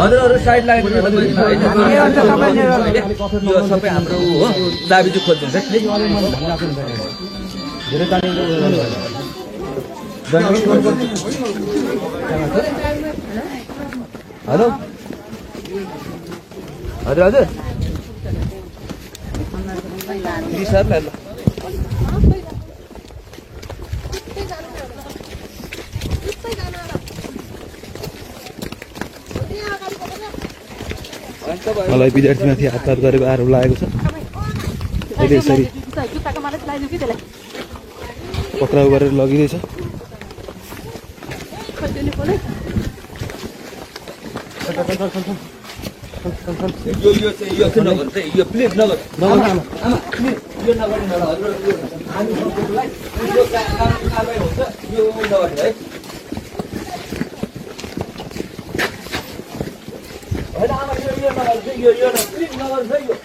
हजुरहरु side लाग्नु यो सबै हाम्रो हो चाबी चाहिँ खोज्दिन्छ धेरै तालिम हेलो हजुर हजुर सर ल मलाई विद्यार्थीमाथि आघात गरेको आरोप लागेको छ अहिले यसरी पक्राउ गरेर लगिँदैछ यो प्लिज नगर आमा प्लिज यो नगर्नु होला हजुर हामी सबैलाई यो कारबाही हुन्छ यो नगर्नु है हैन आमा यो नगर्नु यो प्लिज नगर्नु है यो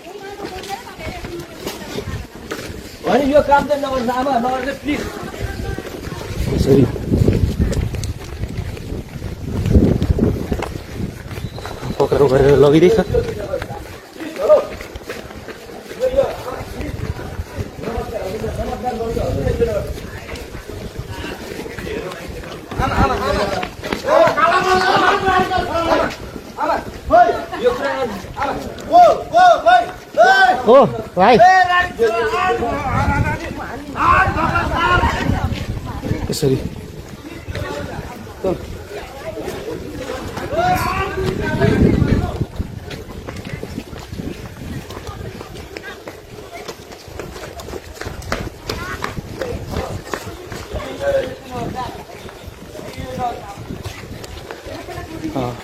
हैन यो काम चाहिँ नगर्नु आमा नगर्नु प्लिज यसरी पक्राउ गरेर लगिँदैछ ओ भाइ यसरी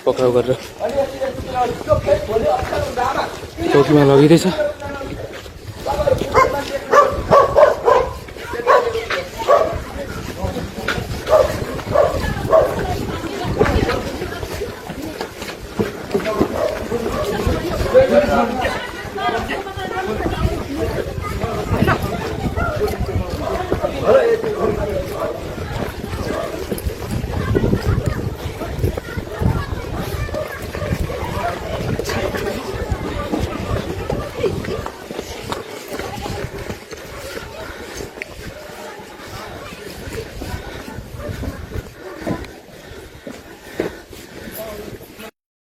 पक्राउ गरेर चौकीमा लगिँदैछ